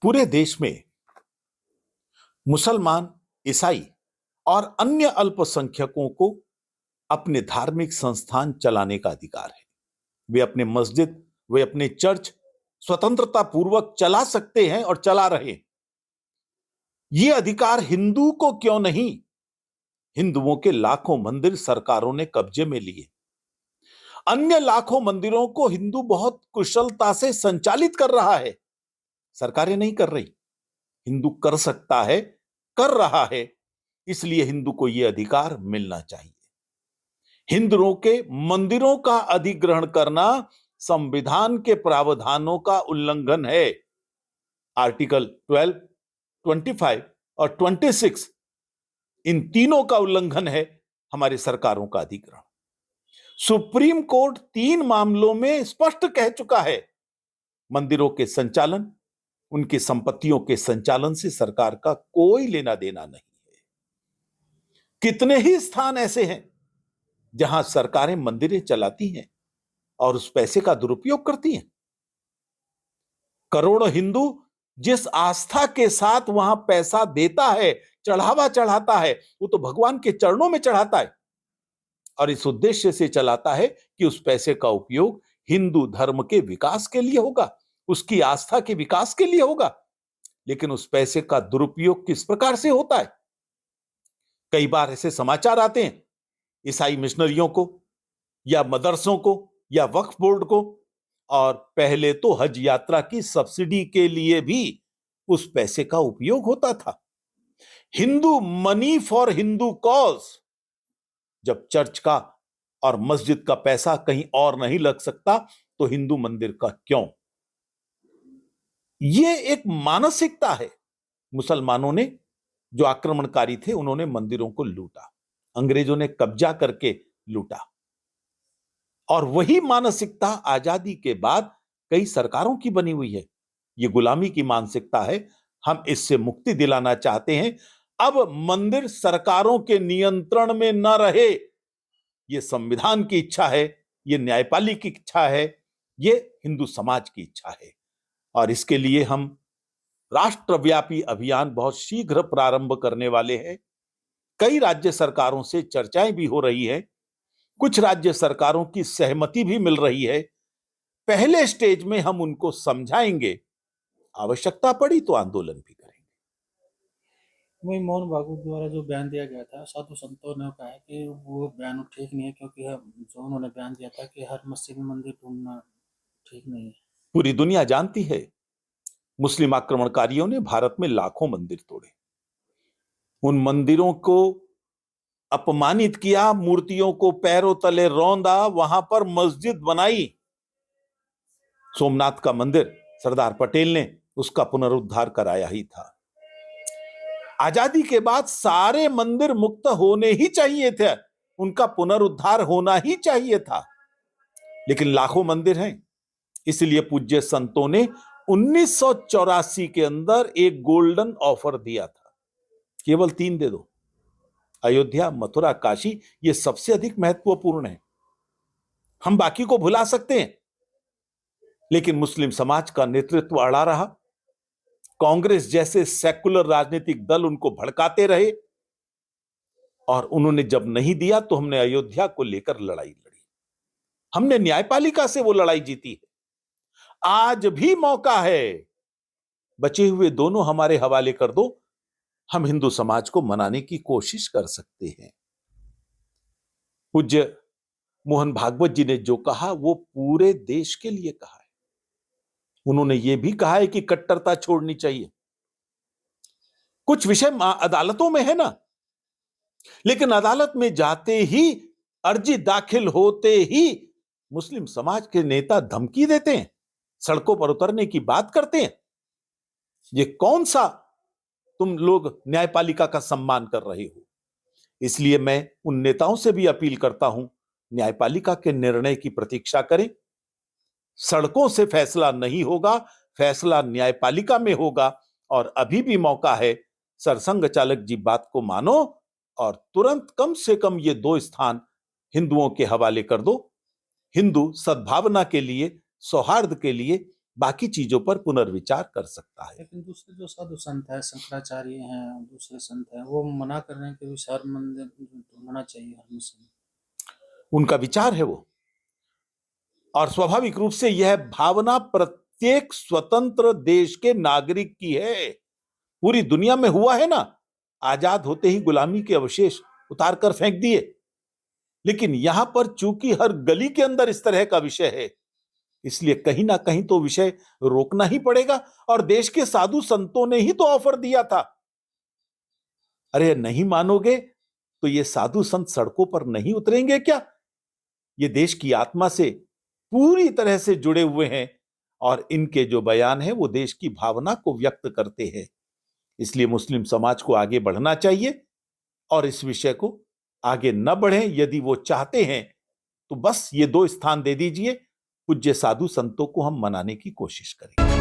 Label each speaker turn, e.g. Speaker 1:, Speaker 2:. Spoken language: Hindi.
Speaker 1: पूरे देश में मुसलमान, ईसाई और अन्य अल्पसंख्यकों को अपने धार्मिक संस्थान चलाने का अधिकार है। वे अपने मस्जिद, वे अपने चर्च स्वतंत्रता पूर्वक चला सकते हैं और चला रहे हैं। ये अधिकार हिंदू को क्यों नहीं? हिंदुओं के लाखों मंदिर सरकारों ने कब्जे में लिए। अन्य लाखों मंदिरों को हिंदू बहुत कुशलता से संचालित कर रहा है, सरकारें नहीं कर रही। हिंदू कर सकता है, कर रहा है, इसलिए हिंदू को यह अधिकार मिलना चाहिए। हिंदुओं के मंदिरों का अधिग्रहण करना संविधान के प्रावधानों का उल्लंघन है। आर्टिकल 12, 25 और 26, इन तीनों का उल्लंघन है हमारी सरकारों का अधिग्रहण। सुप्रीम कोर्ट 3 मामलों में स्पष्ट कह चुका है, मंदिरों के संचालन, उनकी संपत्तियों के संचालन से सरकार का कोई लेना देना नहीं है। कितने ही स्थान ऐसे हैं जहां सरकारें मंदिरें चलाती हैं और उस पैसे का दुरुपयोग करती हैं। करोड़ों हिंदू जिस आस्था के साथ वहां पैसा देता है, चढ़ावा चढ़ाता है, वो तो भगवान के चरणों में चढ़ाता है और इस उद्देश्य से चलाता है कि उस पैसे का उपयोग हिंदू धर्म के विकास के लिए होगा, उसकी आस्था के विकास के लिए होगा। लेकिन उस पैसे का दुरुपयोग किस प्रकार से होता है? कई बार ऐसे समाचार आते हैं, ईसाई मिशनरियों को या मदरसों को या वक्फ बोर्ड को, और पहले तो हज यात्रा की सब्सिडी के लिए भी उस पैसे का उपयोग होता था। Hindu money for Hindu cause. जब चर्च का और मस्जिद का पैसा कहीं और नहीं लग सकता तो हिंदू मंदिर का क्यों? यह एक मानसिकता है। मुसलमानों ने, जो आक्रमणकारी थे, उन्होंने मंदिरों को लूटा, अंग्रेजों ने कब्जा करके लूटा, और वही मानसिकता आजादी के बाद कई सरकारों की बनी हुई है। यह गुलामी की मानसिकता है। हम इससे मुक्ति दिलाना चाहते हैं। अब मंदिर सरकारों के नियंत्रण में न रहे, यह संविधान की इच्छा है, यह न्यायपालिका की इच्छा है, यह हिंदू समाज की इच्छा है। और इसके लिए हम राष्ट्रव्यापी अभियान बहुत शीघ्र प्रारंभ करने वाले हैं। कई राज्य सरकारों से चर्चाएं भी हो रही है, कुछ राज्य सरकारों की सहमति भी मिल रही है। पहले स्टेज में हम उनको समझाएंगे, आवश्यकता पड़ी तो आंदोलन भी करेंगे।
Speaker 2: वही मोहन भागवत द्वारा जो बयान दिया गया था, साधु संतों ने कहा है कि वो बयान ठीक नहीं है, क्योंकि जो उन्होंने बयान दिया था कि हर मस्जिद में मंदिर ढूंढना ठीक नहीं है।
Speaker 1: पूरी दुनिया जानती है, मुस्लिम आक्रमणकारियों ने भारत में लाखों मंदिर तोड़े, उन मंदिरों को अपमानित किया, मूर्तियों को पैरों तले रौंदा, वहां पर मस्जिद बनाई। सोमनाथ का मंदिर सरदार पटेल ने उसका पुनरुद्धार कराया ही था। आजादी के बाद सारे मंदिर मुक्त होने ही चाहिए थे, उनका पुनरुद्धार होना ही चाहिए था, लेकिन लाखों मंदिर हैं। इसलिए पूज्य संतों ने 1984 के अंदर एक गोल्डन ऑफर दिया था, केवल 3 दे दो। अयोध्या, मथुरा, काशी, ये सबसे अधिक महत्वपूर्ण है। हम बाकी को भुला सकते हैं, लेकिन मुस्लिम समाज का नेतृत्व अड़ा रहा। कांग्रेस जैसे सेकुलर राजनीतिक दल उनको भड़काते रहे, और उन्होंने जब नहीं दिया तो हमने अयोध्या को लेकर लड़ाई लड़ी। हमने न्यायपालिका से वो लड़ाई जीती है। आज भी मौका है, बचे हुए दोनों हमारे हवाले कर दो, हम हिंदू समाज को मनाने की कोशिश कर सकते हैं। पूज्य मोहन भागवत जी ने जो कहा वो पूरे देश के लिए कहा है। उन्होंने ये भी कहा है कि कट्टरता छोड़नी चाहिए। कुछ विषय अदालतों में है ना, लेकिन अदालत में जाते ही, अर्जी दाखिल होते ही मुस्लिम समाज के नेता धमकी देते हैं, सड़कों पर उतरने की बात करते हैं। ये कौन सा तुम लोग न्यायपालिका का सम्मान कर रहे हो? इसलिए मैं उन नेताओं से भी अपील करता हूं, न्यायपालिका के निर्णय की प्रतीक्षा करें। सड़कों से फैसला नहीं होगा, फैसला न्यायपालिका में होगा, और अभी भी मौका है। सरसंघ चालक जी बात को मानो और तुरंत कम से कम ये 2 स्थान हिंदुओं के हवाले कर दो। हिंदू सद्भावना के लिए, सौहार्द के लिए बाकी चीजों पर पुनर्विचार कर सकता है।
Speaker 2: लेकिन दूसरे जो साधु संत है, शंकराचार्य हैं, दूसरे संत हैं, वो मना कर रहे हैं कि विशाल मंदिर ढूंढना चाहिए हर मुस्लिम।
Speaker 1: उनका विचार है वो, और स्वाभाविक रूप से यह भावना प्रत्येक स्वतंत्र देश के नागरिक की है। पूरी दुनिया में हुआ है ना, आजाद होते ही गुलामी के अवशेष उतार कर फेंक दिए, लेकिन यहां पर चूंकि हर गली के अंदर इस तरह का विषय है, इसलिए कहीं ना कहीं तो विषय रोकना ही पड़ेगा। और देश के साधु संतों ने ही तो ऑफर दिया था। अरे नहीं मानोगे तो ये साधु संत सड़कों पर नहीं उतरेंगे क्या? ये देश की आत्मा से पूरी तरह से जुड़े हुए हैं, और इनके जो बयान है वो देश की भावना को व्यक्त करते हैं। इसलिए मुस्लिम समाज को आगे बढ़ना चाहिए, और इस विषय को आगे न बढ़े यदि वो चाहते हैं तो बस ये 2 स्थान दे दीजिए, पूज्य साधु संतों को हम मनाने की कोशिश करें।